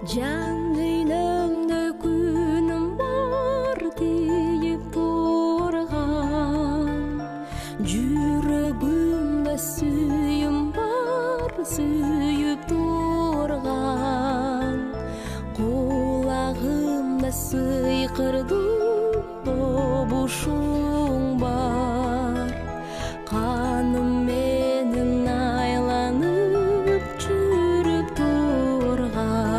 Can öynümde günüm var deyip durgan, Жүрөгümde suyum var suyup durgan, Kulağımda sıykırdı dobuşum var, Kanım menin aylanıp жүрüp durgan.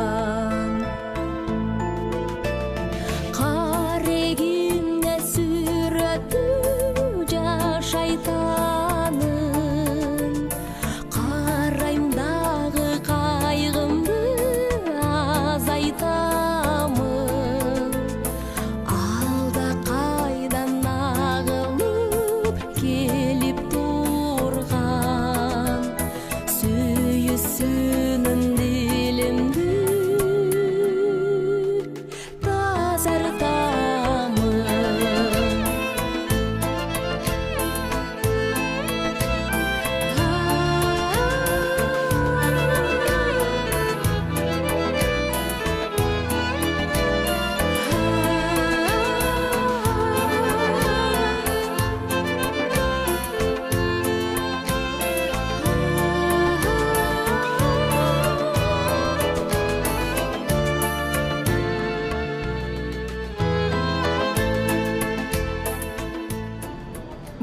Karegimde süratı жашайтанын, Караймдағы кайгымды азайтамын, Алда кайдан агылып келип турган, Сүйүүсүнүн дилимди тазартамын.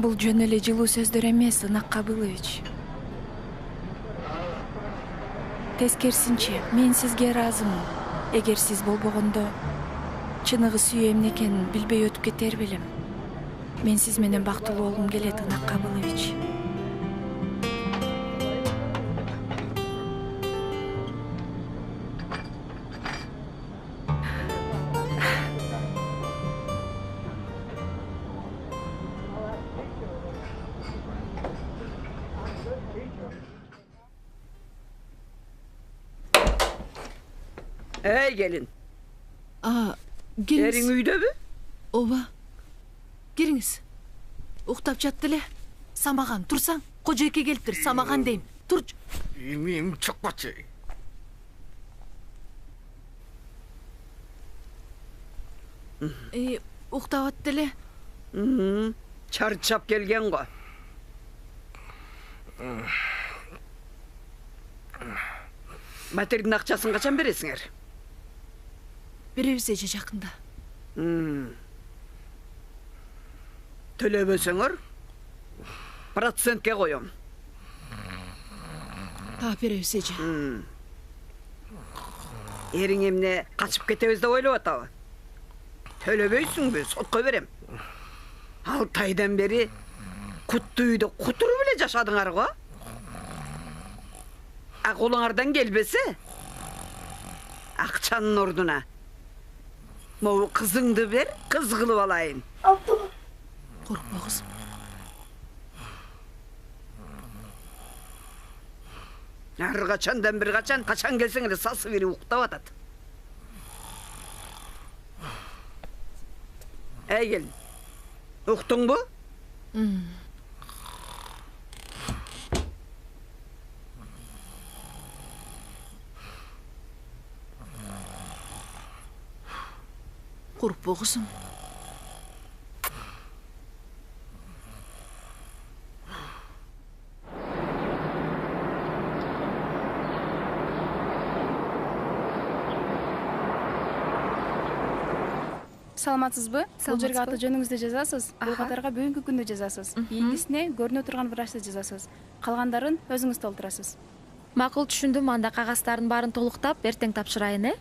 Бул жөн эле жылуу сөздөр эмес, Ынак Кабылович. Тескерисинче, мен сизге ыраазымын. Эгер сиз болбогондо, чыныгы сүйүү эмне экенин билбей өтүп кетер белем. Мен сиз менен бактылуу болгум келет, Ынак Кабылович. Ey gelin. Кириңиз. Erin үйдөбү? Ооба. Кириңиз. Уктап жатты эле. Самаган, турсаң. Кожойке келиптир, Самаган дейм. Турчу. Имим чыкпачы. Уктап атты эле. Чарчап келген го. Батирдин акчасын качан бересиңер? Беребиз эже жакында. Төлөбөсөңөр процентке коем. Беребиз эже. Эриң эмне качып кетебиз деп ойлоп атабы? Төлөбөйсүңбү, сотко берем. 6 айдан бери куттуу үйдө кутуруп эле жашадыңар го. Колуңардан келбесе, акчанын ордуна могу кызыңды бер, кыз кылып алайын. Коркпо кызым. Ар качандан бир качан келсең эле сасы бири уктап атат. Эй келин, уктуңбу? Коркпо кызым. Саламатсызбы? Бул жерге аты жөнүңүздү жазасыз, бул катарга бүгүнкү күндү жазасыз. Кийинкисине көрүнө турган врачты жазасыз. Калгандарын өзүңүз толтурасыз. Макул, түшүндүм. Анда кагаздардын баарын толуктап, эртең тапшырайын,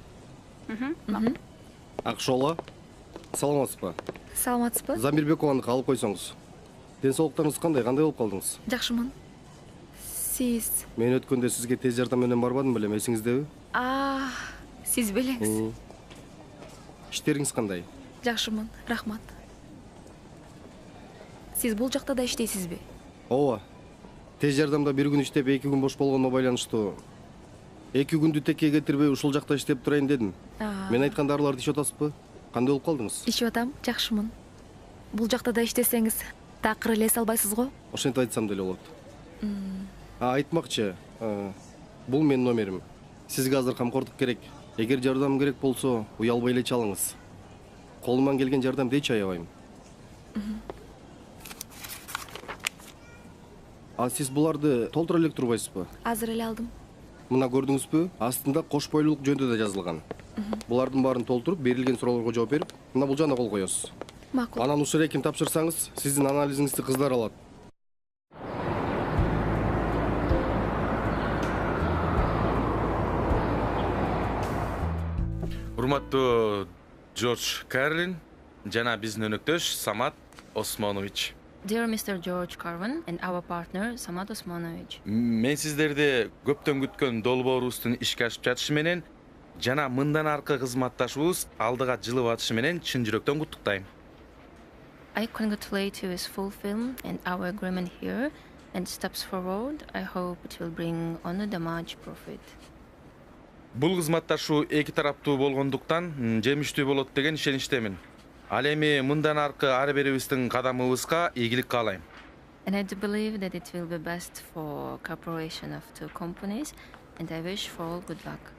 Акшола. Саламатсызбы? Саламатсызбы? Замирбекованы алып койсоңуз. Ден соолуктарыңыз кандай болуп калдыңыз? Жакшымын. Сиз? Мен өткөндө сизге тез жардам менен барбадым белем, эсиңиздеби? Сиз белеңиз. Иштериңиз кандай? Жакшымын, рахмат. Сиз бул жакта да иштейсизби? Ооба. Тез жардамда бир күн иштеп, 2 күн бош болгонуна байланыштуу. 2 күндү текке кетирбей ушул жакта иштеп турайын дедим. Мен айткан дарыларды ичип атасызбы? Кандай болуп калдыңыз? Ичип атам, жакшымын. Бул жакта да иштесеңиз, такыр эле албайсыз го? Ошентип айтсам деле болот. Айтмакчы, бул менин номерим. Сизге азыр камкордук керек. Эгер жардам керек болсо, уялбай эле чалыңыз. Колуман келген жардамды эч аябайм. А сиз буларды толтура элек турбайсызбы? Азыр эле алдым. Мына көрдүңүзбү? Астында кош бойлуулук жөнүндө да жазылган. Булардын баарын толтуруп, берилген суроолорго жооп берип, мына бул жагына кол коесуз. Макул. Анан ушул эрекин тапшырсаңыз, сиздин анализиңизди кыздар алат. Урматтуу Джордж Карлин жана биздин өнөктөш Самат Осмонович. Dear Mr. George Carvin and our partner Samat Osmanovic. Мен сиздерди көптөн күткөн долбоорубуздун ишке ашып жатышы менен жана мындан аркы кызматташуубуз алдыга жылып атышы менен чын жүрөктөн куттуктайм. I congratulate you with full film and our agreement here and steps forward. I hope it will bring only the much profit. Бул кызматташуу эки тараптуу болгондуктан жемиштүү болот деген ишеничтемин. Ал эми мындан аркы ар бирибиздин кадамыбызга ийгилик каалайм. And I do believe that it will be best for cooperation of two companies and I wish for all good luck.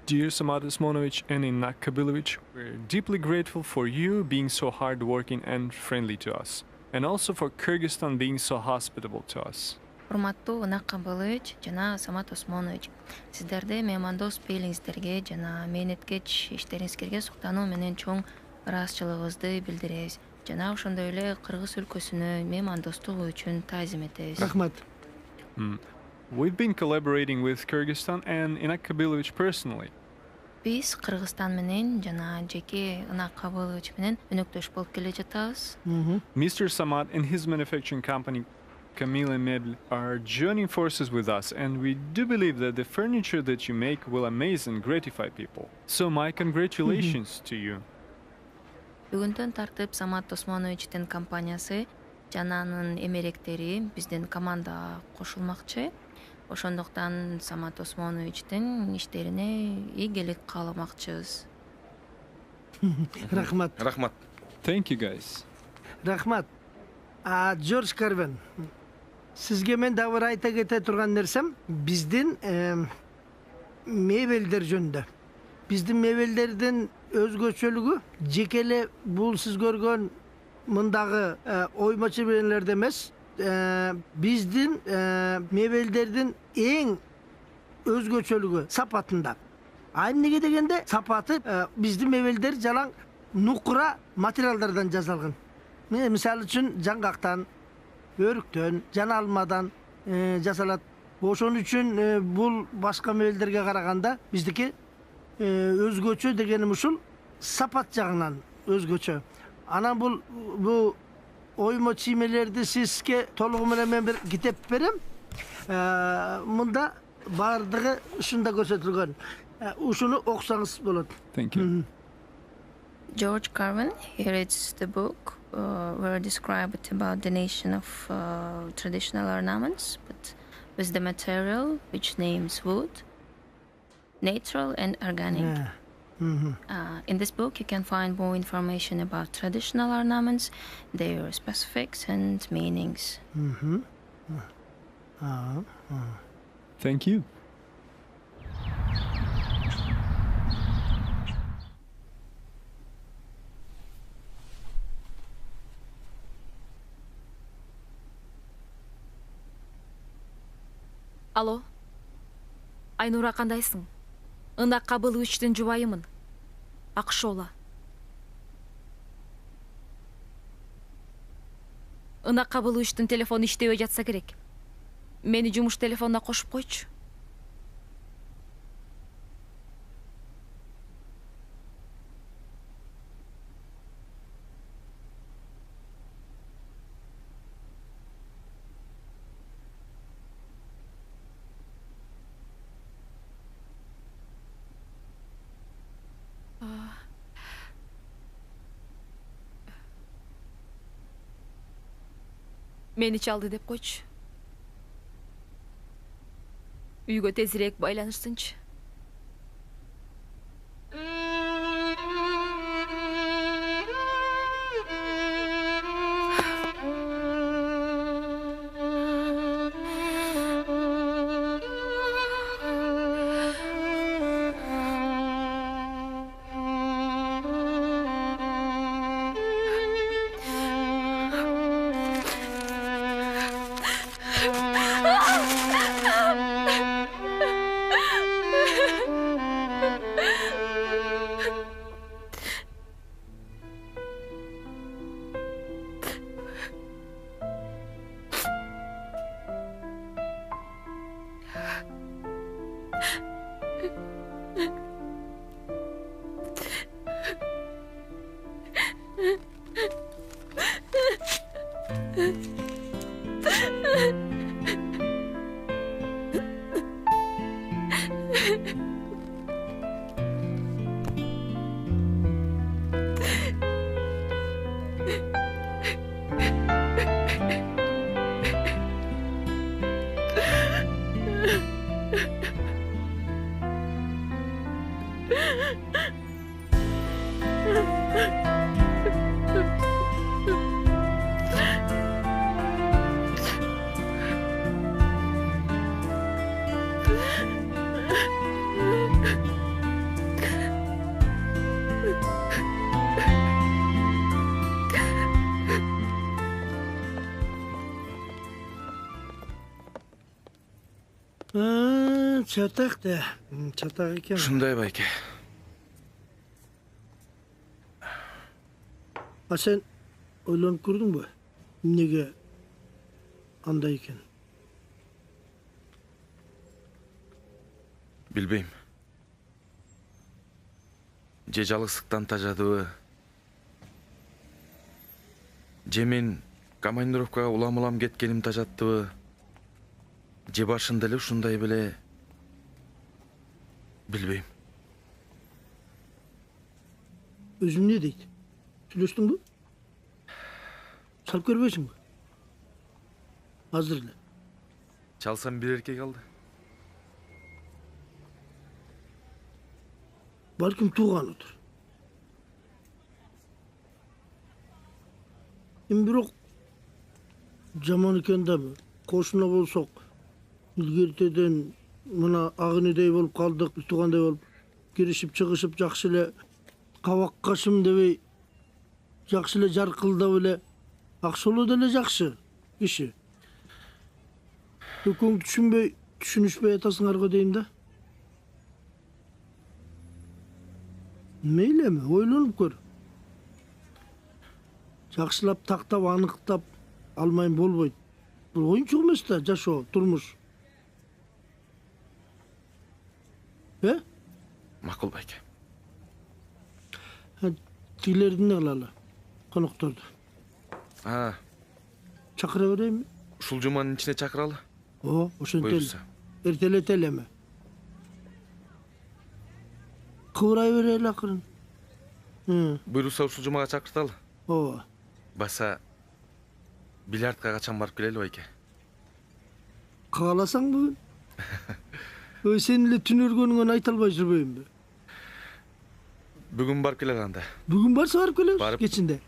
Dear Samat Osmanovic and Inak Kabilovic, we're deeply grateful for you being so hardworking and friendly to us, and also for Kyrgyzstan being so hospitable to us. Урматтуу Инак Кабылович жана Самат Осмонович, сиздерди меймандос пейлиңиздерге жана мээнеткеч иштериңизге суктануу менен чоң ыраазычылыгыбызды билдиребиз. Жана ошондой эле Кыргыз өлкөсүнө меймандостук үчүн таазим этебиз. Рахмат. We've been collaborating with Kyrgyzstan and Inak Kabilovic personally. Биз Кыргызстан менен жана жеке Инак Кабылович менен өнөктөш болуп келе жатабыз. Mr. Samat and his manufacturing company Camille Medl are joining forces with us, and we do believe that the furniture that you make will amaze and gratify people. So my congratulations to you. Бүгүндөн тартып Самат Осмоновичтин компаниясы жана анын эмеректери биздин командага кошулмакчы. Ошондуктан Самат Осмоновичтин иштерине ийгилик кааламакчыбыз. Рахмат. Рахмат. Thank you, guys. Рахмат. Джордж Карвин. Сизге мен дагы бир айта кете турган нерсем, биздин мебелдер жөнүндө. Биздин мебелдердин өзгөчөлүгү жекеле бул сиз көргөн мындагы ойма чеберелерде эмес, биздин мебелдердин эң өзгөчөлүгү сапатында. Эмнеге дегенде сапаты биздин мебелдер жалаң нукура материалдардан жасалган. Мисалы үчүн жаңгактан, өрүктөн, жана алмадан жасалат. Ошон үчүн бул башка мебелдерге караганда биздики өзгөчө дегеним ушул сапат жагынан өзгөчө. Анан бул оймо чиймелерди сизге толугу менен мен бир китеп берем. Мында бардыгы ушунда көрсөтүлгөн. Ушуну окусаңыз болот. Thank you. George Carvin, here it's the book where described about the nation of traditional ornaments, but with the material which names wood, natural and organic. In this book you can find more information about traditional ornaments, their specifics and meanings. Thank you. Алло. Айнура, кандайсың? Инак Кабыловичтин жубайымын. Акшола. Инак Кабыловичтин телефону иштебей жатса керек. Мени жумуш телефонуна кошуп койчу. Мени чалды деп койчу. Үйгө тезирээк байланышсынчы. Çatak da. Çatak eкен. Ушундай байке. Sen ойланып көрдің бе? Неге андай екен? Билбейм. Же жалгыздыктан тажадыбы? Же мен командировкага улам-улам кеткеним тажаттыбы? Же башында эле ушундай беле? Билбейм. Özüm ne deydi? Сүйлөштүң бе? Салып көрбөйсүң бе? Азыр эле. Çalsam bir erkek aldı. Балким тууганытыр. Бирок жаман экен да кошуна болсок, илгертеден мына агыныдай болуп калдык, биз туугандай болуп киришип чыгышып жакшы эле кабак кашым дебей, жакшы эле жаркылдап эле аксоло деле жакшы киши. Экөөң түшүнүшпөй атасыңарго дейм да. Мейлі эми, ойлонуп көр. Жакшылап тактап аныктап алмайм болбойт. Бул оюнчук эмес да жашоо, турмуш. Макул байке. Тигилерди эмне кылалы? Конокторду. Чакыра берейинби? Ушул жуманын ичине чакыралы. Ошентели. Эртелетели эми. Кыбырай берели акырын. Буйрукса ушул жумага чакырталы. Ооба. Баса бильярдка качан барып келели байке? Кааласаң бүгүн. Сен эле түн өргөнүңөн айта албай жүрбөйүнбү? Бүгүн барып келели анда. Бүгүн барса барып келебиз кечинде.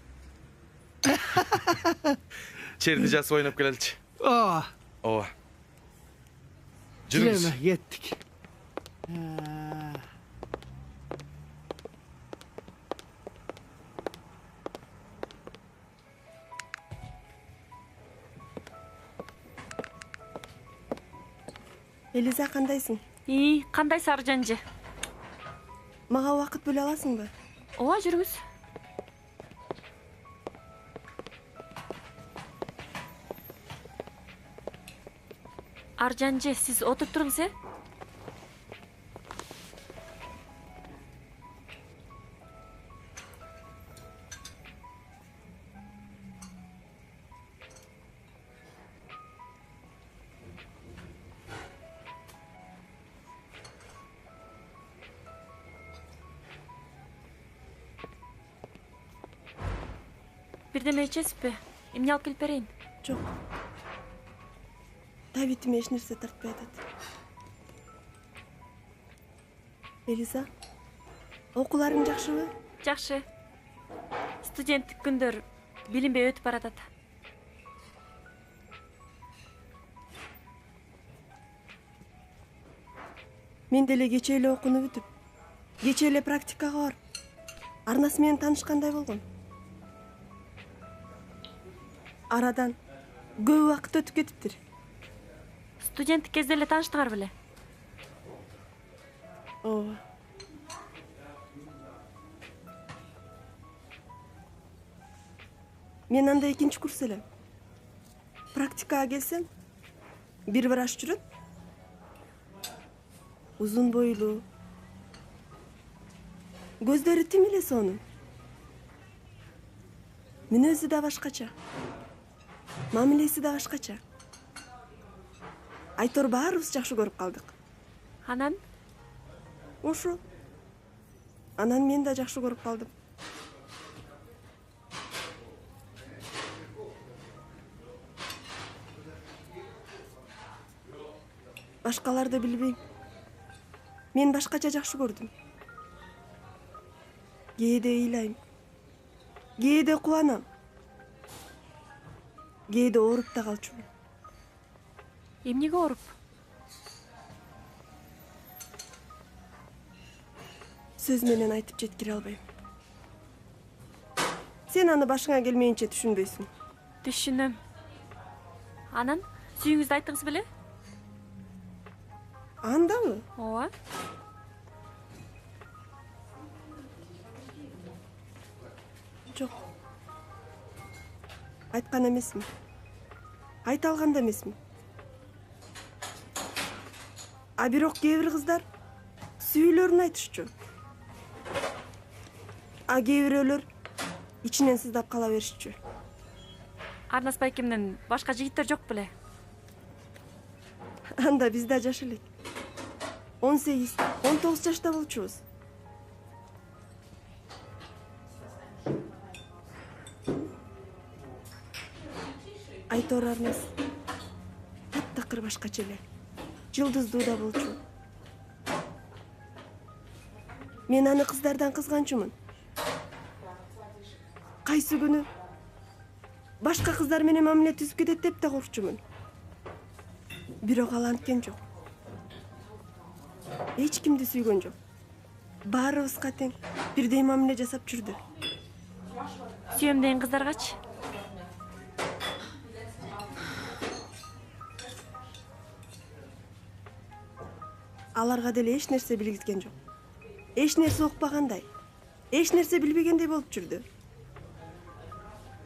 Черди жасып ойноп келеличи. Ооба. Жүрөм, кеттик. Элиза, кандайсың? Кандай Аржанжы? Мага убакыт бөлө аласыңбы? Ооба, жүрүңүз. Аржанжы, сиз отуруп туруңуз, Бирдеме ичесизби? Эмне алып келип берейин? Жок. Давид эч нерсе тартпай атат. Элиза, окууларың жакшыбы? Жакшы. Студенттик күндөр билинбей өтүп баратат. Мен деле кече эле окууну бүтүп, кече эле практикага барып, Арнасы менен таанышкандай болгом. Арадан көп убакыт өтүп кетиптир. Студенттик кезде эле тааныштыңар беле? Ооба. Мен анда 2-нчи курс элем. Практикага келсем, бир врач жүрөт. Узун бойлуу. Көздөрү тим эле сонун. Мүнөзү да башкача. Мамилеси да башкача. Айтор баарыбыз жакшы көрүп калдык. Анан? Ошо. Анан мен да жакшы көрүп калдым. Башкаларды билбейм. Мен башкача жакшы көрдүм. Кээде ыйлайм. Кээде кубанам. Кээде ооруп да калчумун. Эмнеге ооруп? Сөз менен айтып жеткире албайм. Сен аны башыңа келмейинче түшүнбөйсүң. Түшүнөм. Анан сүйүүңүздү айттыңыз беле? Andamы? ооба. Жок. Айткан эмесмин. Айта алган да эмесмин. А бирок кээ бир кыздар сүйүүлөрүн айтышчу. А кээ бирөөлөр ичинен сыздап кала беришчү. Арнас байкемден башка жигиттер жок беле? Анда биз да жаш элек. 18-19 жашта болчубуз. Айтор Арнас таптакыр башкача эле. Жылдыздуу да болчу. Мен аны кыздардан кызганчумун. Кайсы күнү башка кыздар менен мамиле түзүп кетет деп да коркчумун. Бирок ал анткен жок. Эч кимди сүйгөн жок. Баарыбызга тең бирдей мамиле жасап жүрдү. Сүйөм деген кыздаргачы? Аларга деле эч нерсе билгизген жок. Эч нерсе укпагандай, эч нерсе билбегендей болуп жүрдү.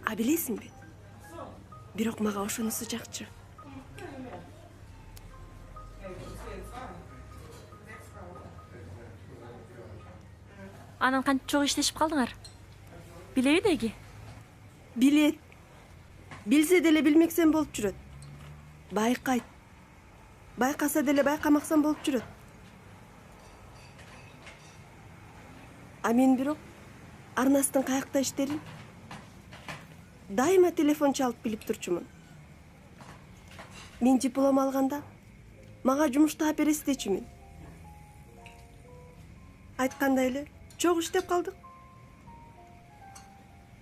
А билесиңби? Бирок мага ошонусу жакчы. Анан кантип чогуу иштешип калдыңар? Билеби деги? Билет. Билсе деле билмексен болуп жүрөт. Байкайт. Байкаса деле байкамаксан болуп жүрөт. А мен бирок Арнастын каякта иштерин дайыма телефон чалып билип турчумун. Мен диплом алганда мага жумуш таап бересиз дечүмүн. Айткандай эле чогуу иштеп калдык.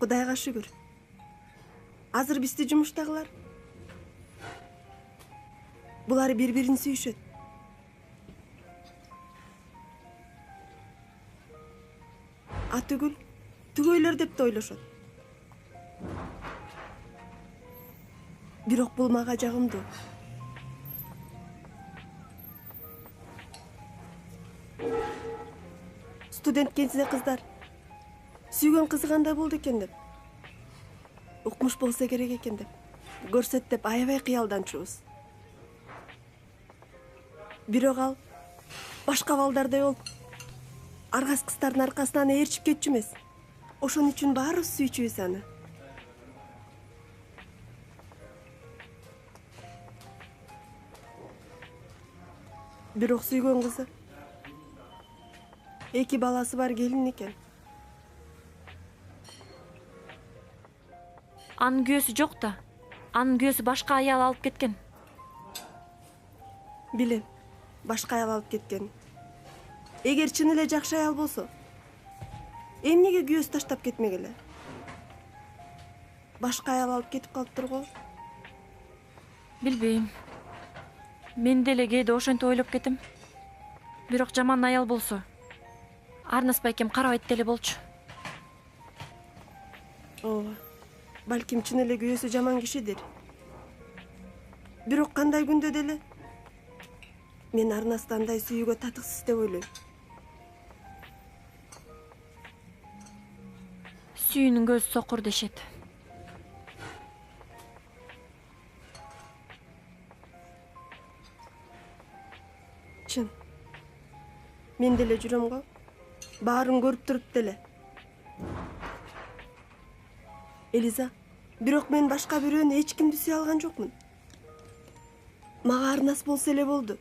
Кудайга шүгүр. Азыр бизди жумуштагылар. Булар бири-бирин сүйүшөт. А түгөйлөр деп да ойлошот. Бирок бул мага жагымдуу. Студент кезинде кыздар сүйгөн кызы кандай болду экен деп, укмуш болсо керек экен деп, көрсөт деп аябай кыялданчубуз. Бирок ал башка балдардай болуп, аргас кыздардын аркасынан ээрчип кетчү эмес. Ошон үчүн баарыбыз сүйчүбүз аны. Бирок сүйгөн кызы эки баласы бар келин экен. Анын күйөөсү жок да. Анын күйөөсү башка аял алып кеткен. Билем, башка аял алып кеткен. Эгер чын эле жакшы аял болсо, эмнеге күйөөсү таштап кетмегеле? Башка аял алып кетип калыптыр го. Билбейм. Мен деле кээде ошентип ойлоп кетем. Бирок жаман аял болсо, Арнас байкем карабайт деле болчу. Ооба. Балким чын эле күйөөсү жаман кишидир. Бирок кандай күндө деле мен Арнасты андай сүйүүгө татыксыз деп ойлойм. Сүйүүнүн көзү сокур дешет. Чын. Мен деле жүрөм го. Баарын көрүп туруп деле. Элиза, бирок мен башка бирөөнү эч кимди сүйө алган жокмун. Мага Арнас болсо эле болду.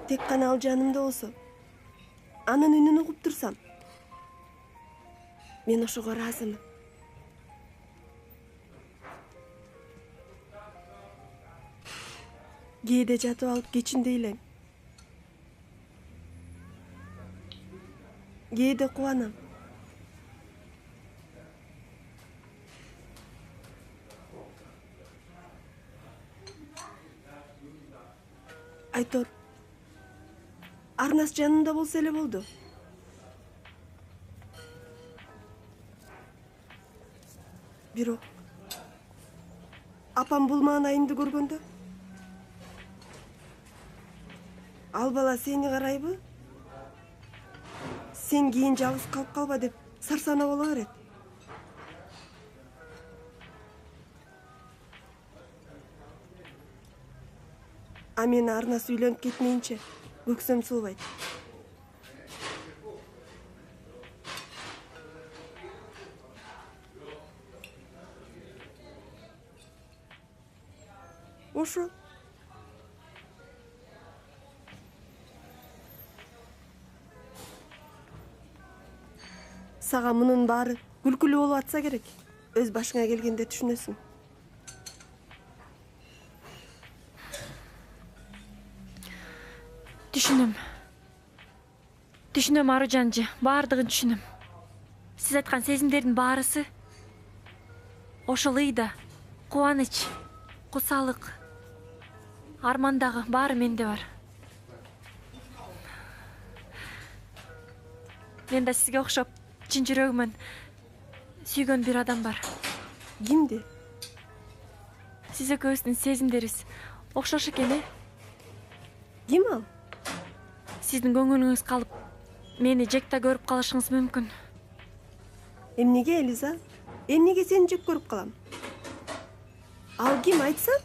Тек гана ал жанымда болсо, анын үнүн угуп турсам, мен ошого ыраазымын. Кээде жатып алып кечин дейлем. Кээде кубанам. Айтор, Арнас жанымда болсо эле болду. Бирок апам бул маанайымды көргөндө Ал бала сени карайбы? Сен кийин жалгыз калып калба деп сарсана боло берет. А мени Арнас үйлөнүп кетмейинче көксөм суулбайт. Ошо. Сага мунун баары күлкүлүү болуп атса керек. Өз башыңа келгенде түшүнөсүң. Түшүнөм Аружанжы, баардыгын түшүнөм. Сиз айткан сезимдердин баарысы ошол ыйда, кубаныч, кусалык, армандагы баары менде бар. Мен да сизге окшоп чын жүрөгүмөн сүйгөн бир адам бар. Кимди? Сиз экөөбүздүн сезимдерибиз окшош экен, э? Ким ал? Сиздин көңүлүңүз калып, мени жекта көрүп калышыңыз мүмкүн. Эмнеге, Элиза? Эмнеге сени жек көрүп калам? Ал ким, айтсам?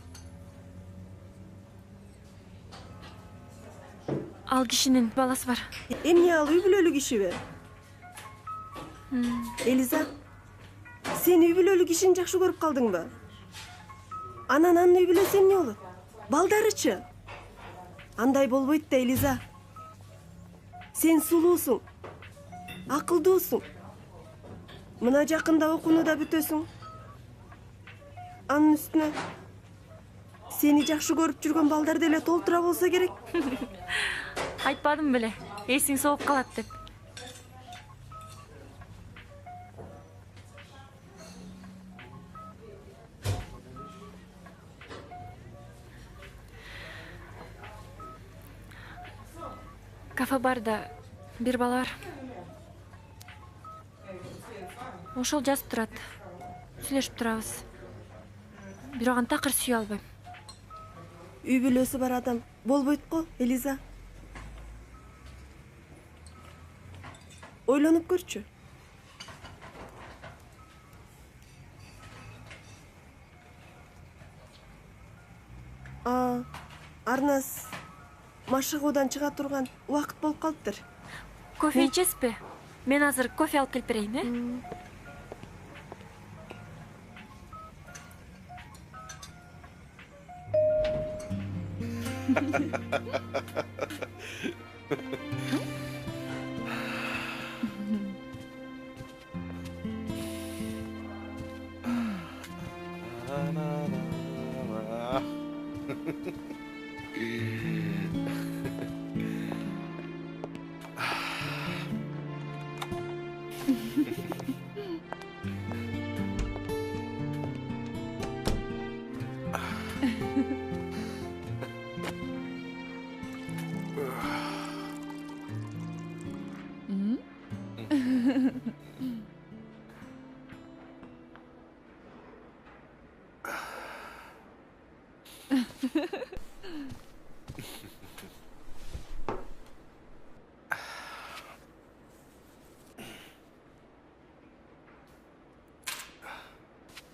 Ал кишинин баласы бар. Эмне ал үй бүлөлүк кишиби? Элиза, сен үй бүлөлүк кишини жакшы көрүп калдыңбы? Анан анын үй бүлөсү эмне болот? Балдарычы? Андай болбойт да, Элиза. Сен сулуусуң, акылдуусуң. Мына жакында окуунуда бүтөсүң. Анын үстүнө сени жакшы көрүп жүргөн балдар деле толтура болсо керек. Айтпадым беле, эсиң сооп калат деп. Кафе барда бир бала бар. Ошол жазып турат. Сүйлөшүп турабыз. Бирок аны такыр сүйө албайм. Үй бүлөсү бар адам болбойт го, Элиза. Ойлонуп көрчү. Арнас машыгуудан чыга турган убакыт болуп калыптыр. Кофе ичесизби? Мен азыр кофе алып келип берейин, э?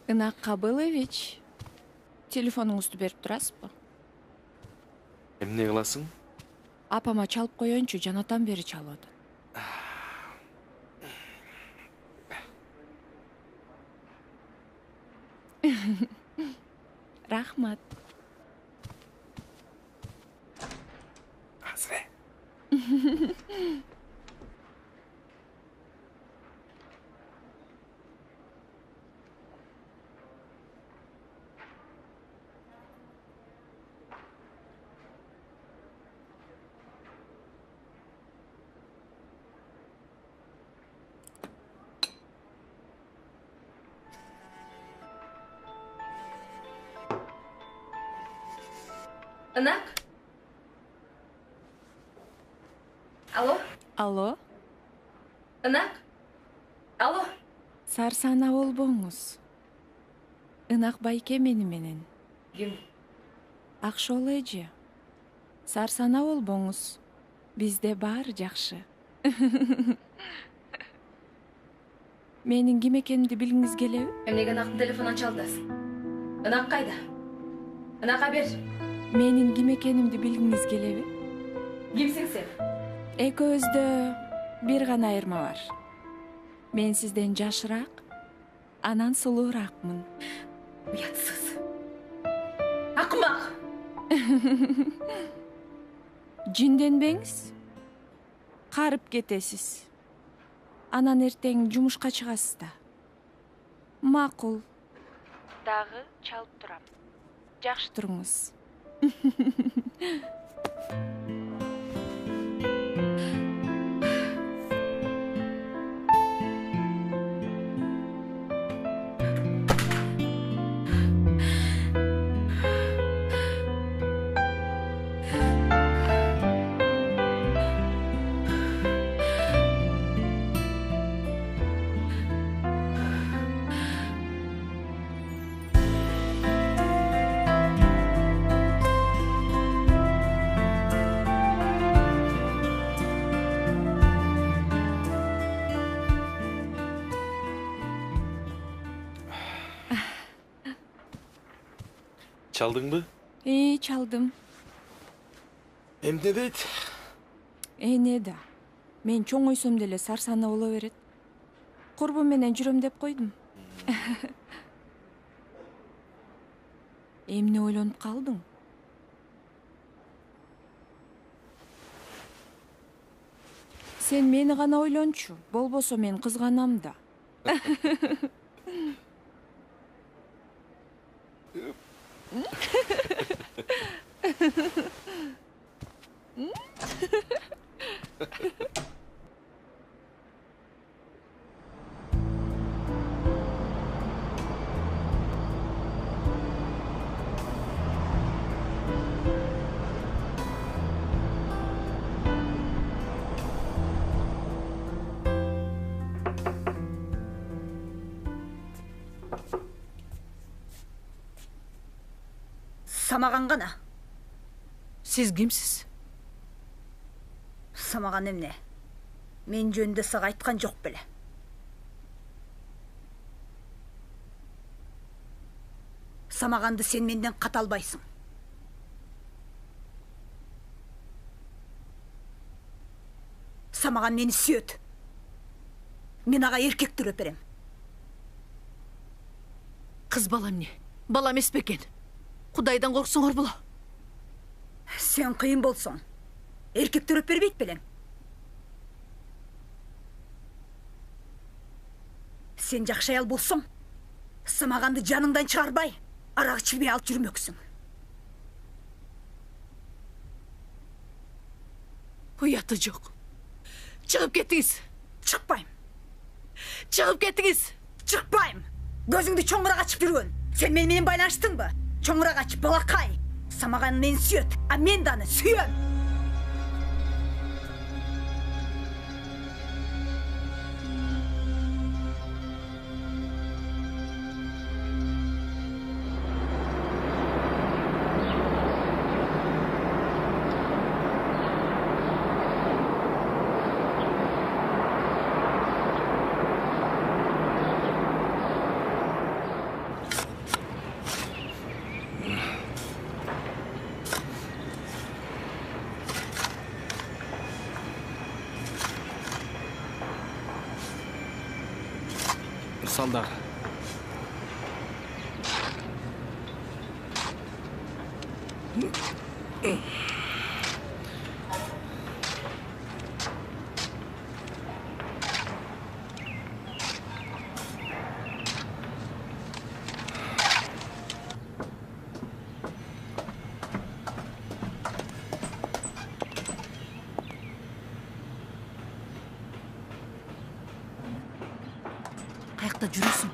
Ынак Кабылович, телефонуңузду берип турасызбы? Эмне кыласың? Апама чалып коеюнчу, жанатан бери чалып атат. Рахмат. Азыр. Ынак? Алло? Алло? Ынак? Алло? Сарсана болбоңуз. Ынак байке мени менен. Ким? Акшол эже. Сарсана болбоңуз. Бизде бар жакшы. Менин ким экенимди билгиңиз келеби? Эмнеге Ынактын телефонун чалдасың? Ынак кайда? Ынакка бер. Менин ким экенимди билгиңиз келеби? Кимсиң сен? Экөөбүздө бир гана айырма бар. Мен сизден жашыраак, анан сулуураакмын. Уятсыз. Акымак. Жинденбеңиз. Карып кетесиз. Анан эртең жумушка чыгасыз да. Макул. Дагы чалып турам. Жакшы туруңуз. Çaldыңбы? Чалдым. Эмне дейт? Не да. Мен чоңойсом деле Сарсана боло берет. Курбум менен жүрөм деп койдум. Эмне ойлонуп калдың? Сен мени гана ойлончу, болбосо мен кызганам да. Самаган гана. Сиз кимсиз? Самаган эмне? Мен жөнүндө сага айткан жок беле. Самаганды сен менден ката албайсың. Самаган мени сүйөт. Мен ага эркектирөп берем. Кыз бала эмне? Бала эмес бекен. Кудайдан корксоңор боло. Сен кыйын болсоң, эркектирөп бербейт белең. Сен жакшы аял болсоң, Самаганды жаныңдан чыгарбай, арак ичирбей алып жүрмөксүң. Уяты жок. Чыгып кеттиңиз. Чыкпайм. Чыгып кеттиңиз. Чыкпайм. Көзүңдү чоңураак ачып жүргөн. Сен менен байланыштыңбы? Чоңураак ачып балакай. Самаган мени сүйөт, а мен да аны сүйөм. Салдар. Каякта жүрөсүң?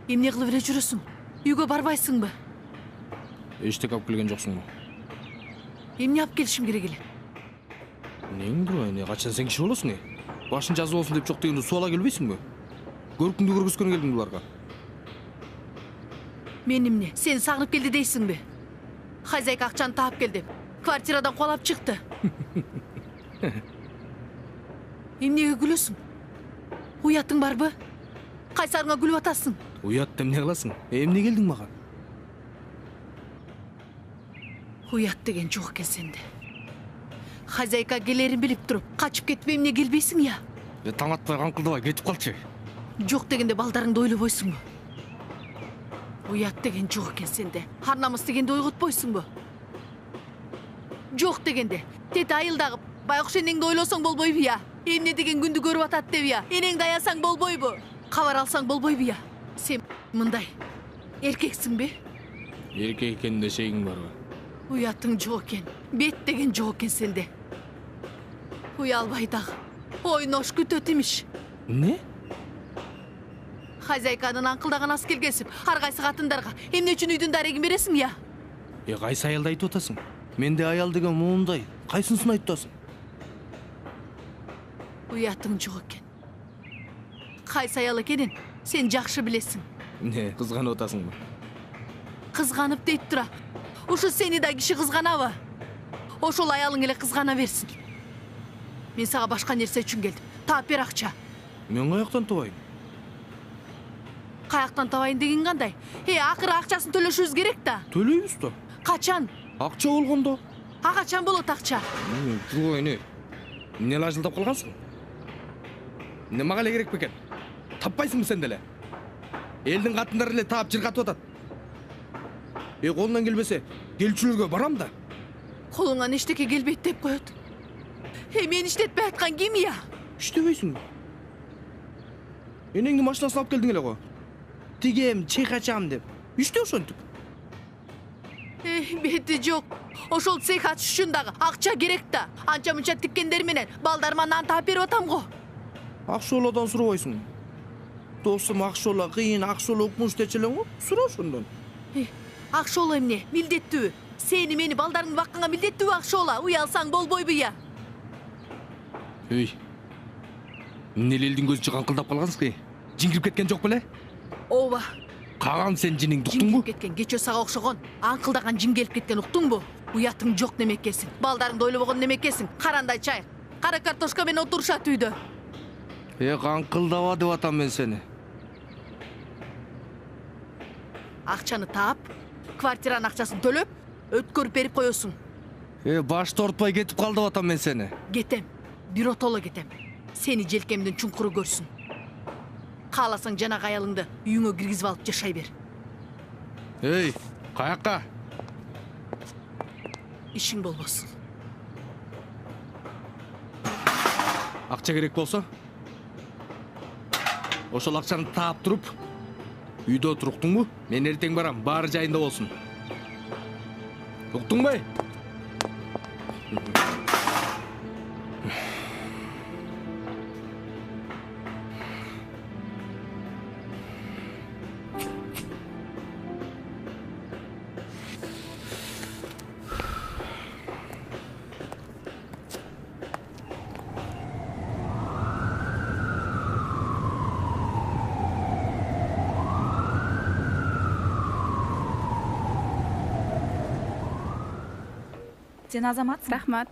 Эмне кылып эле жүрөсүң? Үйгө барбайсыңбы? Эчтеке алып келген жоксуңбу? Эмне алып келишим керек эле? Эмне эне качан сен киши болосуң? Башың жазы болсун деп жок дегенде суала келбейсиңби? Көркүңдү көргөзгөнү келдиң буларга. Мен эмне? Сени сагынып келди дейсиңби? Хозяйка акчаны таап келди. квартирадан куалап чыкты. Эмнеге күлөсүң? Уятың барбы? Кайсарыңа күлүп атасың? Уят эмне кыласың? Эмне келдиң мага? Уят деген жок экен сенде. Хозяйка келерин билип туруп, качып кетип эмне келбейсиң я? Таң атпай каңкылдабай кетип калчы. Жок дегенде балдарыңды ойлобойсуңбу? Уят деген жок экен сенде. Ар намыс дегенде ойготпойсуңбу? Жок дегенде тети айылдагы байкуш энеңди ойлосоң болбойбу я? Эмне деген күндү көрүп атат деп я? Энеңди аясаң болбойбу? Кабар алсаң болбойбу я? Сен мындай эркексиңби? Эркек экен дешегиң барбы? Уятың жок экен. Бет деген жок экен сенде. Уялбай дагы. Ойнош күтөт имиш. Не? Хозяйканын аңкылдаган ас келгесип, ар кайсы катындарга эмне үчүн үйдүн дарегин бересиң я? Кайсы аялды айтып атасың? Менде аял деген моундай. Кайсынысын айтып атасың? Уятың жок экен. Кайсы аял экенин сен жакшы билесиң. Не, кызганып атасыңбы? Кызганып дейт тура. Ушу сени да киши кызганабы? Ошол аялың эле кызгана берсин. Мен сага башка нерсе үчүн келдим. Таап бер акча. Мен каяктан табайын? Каяктан табайын деген кандай? Акыры акчасын төлөшүбүз керек да. Төлөйбүз да. Качан? Акча болгондо. Качан болот акча? Турбай не? Эмне лажылдап калгансың? Эмне мага эле керек бекен? Таппайсыңбы сен деле? Элдин катындары эле таап жыргатып атат. Колунан келбесе, келчүлөргө барам да. Колуңан эчтеке келбейт деп коет. Мен иштетпей аткан ким я? Иштебейсиңби? Энеңди машинасын алып келдиң эле го. Тигем, чайкачам деп. Иште ошентип. Бети жок. Ошол цех ачыш үчүн дагы акча керек да. Анча мынча тиккендер менен балдарыма нан таап берип атам го. Акшоладан сурабайсың. Досум Акшола кыйын, Акшола укмуш дечи элең го. Сура ошондон. Акшола эмне? Милдеттүүбү? Сени мени балдарыңды бакканга милдеттүүбү Акшола? Уялсаң болбойбу я? Эмне элдин көзү каңкылдап калгансың? Жиңкирип кеткен жок беле? Ооба. Кагам сен жиниң уктуңбу? Жиңкирип кеткен, кечөө сага окшогон, аңкылдаган жиң келип кеткен уктуңбу? Уятың жок немекесиң. Балдарыңды ойлобогон немекесиң. Карандай чай, кара картошка менен отурушат үйдө. Каңкылдаба деп атам мен сени. Акчаны таап, квартиранын акчасын төлөп, өткөрүп берип коесуң. Башты ортпай кетип кал деп атам мен сени. Кетем, биротоло кетем. Сени желкемдин чуңкуру көрсүн. Кааласаң жанагы аялыңды үйүңө киргизип алып жашай бер. Каякка? Ишиң болбосун. Акча керек болсо? Ошол акчаны таап туруп, үйдө отур, уктуңбу? Мен эртең барам, баары жайында болсун. Уктуңбу? Сен азаматсың? Рахмат.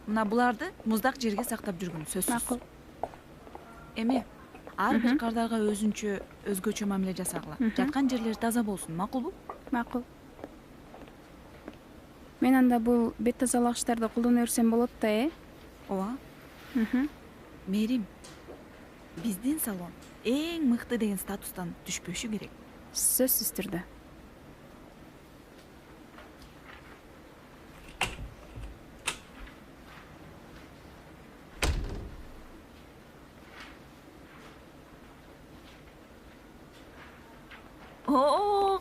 Мына буларды муздак жерге сактап жүргөн сөзсүз. Макул. Эми ар бир кардарга өзгөчө мамиле жасагыла. Жаткан жерлери таза болсун, макулбу? Макул. Мен анда бул бет тазалагычтарды колдоно берсем болот да, Ооба. Мерим, биздин салон эң мыкты деген статустан түшпөшү керек. Сөзсүз түрдө.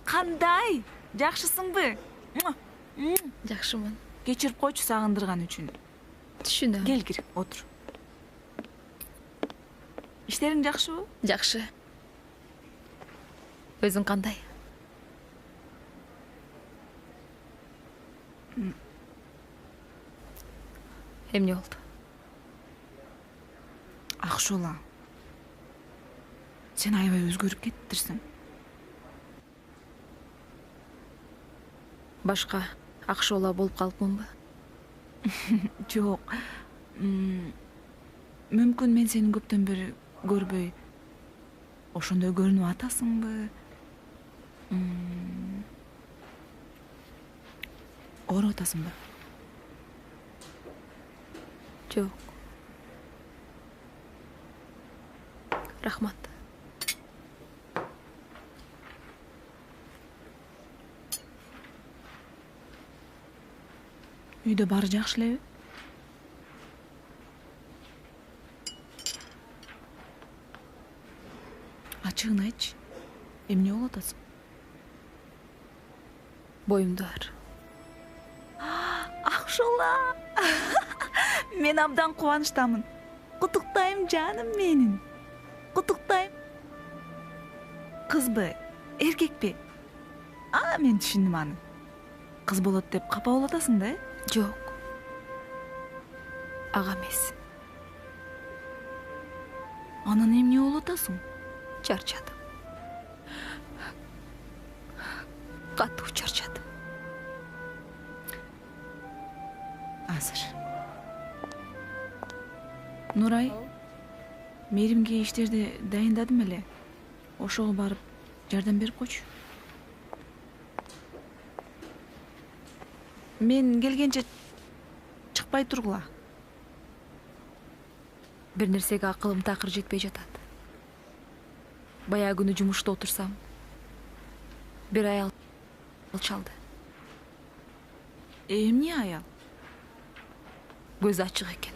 Кандай? Жакшысыңбы? Жакшымын. Кечирип койчу сагындырган үчүн. Түшүнөм. Кел кир, отур. Иштериң жакшыбы? Жакшы. Өзүң кандай? Эмне болду? Акшола. Сен аябай өзгөрүп кеттирсиң. Башка Акшола болуп калыпмынбы? Жок. Мүмкүн мен сени көптөн бери көрбөй ошондой көрүнүп атасыңбы? Ооруп атасыңбы? Жок. Рахмат. Үйдө баары жакшы элеби? Ачыгын айтчы. Эмне болуп атасың? Боюмда аар. Акшула. Мен абдан кубанычтамын. Куттуктайм жаным менин. Куттуктайм. Кызбы, эркекпи? Мен түшүндүм аны. Кыз болот деп капа болуп атасың да? Жок. Ага эмес. Анан эмне болуп атасың? Чарчадым. Катуу чарчадым. Азыр. Нурай, мээримге иштерди дайындадым эле. Ошого барып жардам берип койчу. Мен келгенче чыкпай тургула. Бир нерсеге акылым такыр жетпей жатат. Баягы күнү жумушта отурсам, бир аял чалды. Эмне аял? Көзү ачык экен.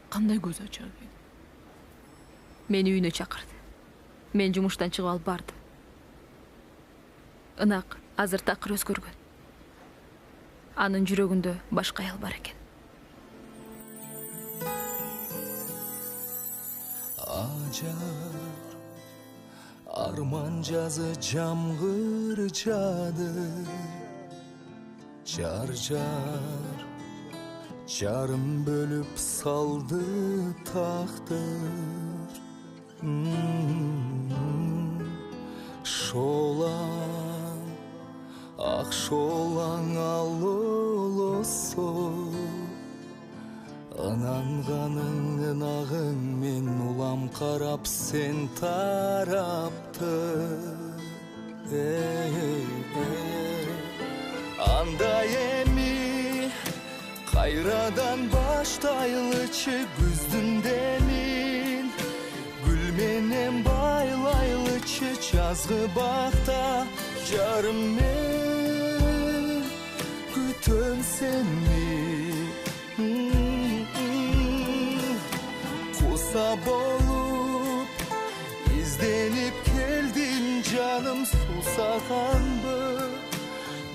Кандай көз ачык экен? Мени үйүнө чакырды. Мен жумуштан чыгып алып бардым. Ынак азыр такыр өзгөргөн. Анын жүрөгүндө башка аял бар экен. Acar arman жазы жамгыр жады Жар жарым бөлүп салды тактыр Шолаң ак шолаң алолосо Ынанганың ынагың мен улам карап сен тарапты Андай эми кайрадан баштайлычы күздүн демин Гүл менен байлайлычы жазгы бакта жарым мен күтөм сени Куса болуп изденип келдим жаным сусаганбы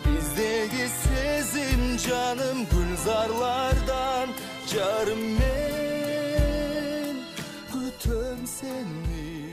Биздеги сезим жаным гүлзарлардан жарым мен күтөм сени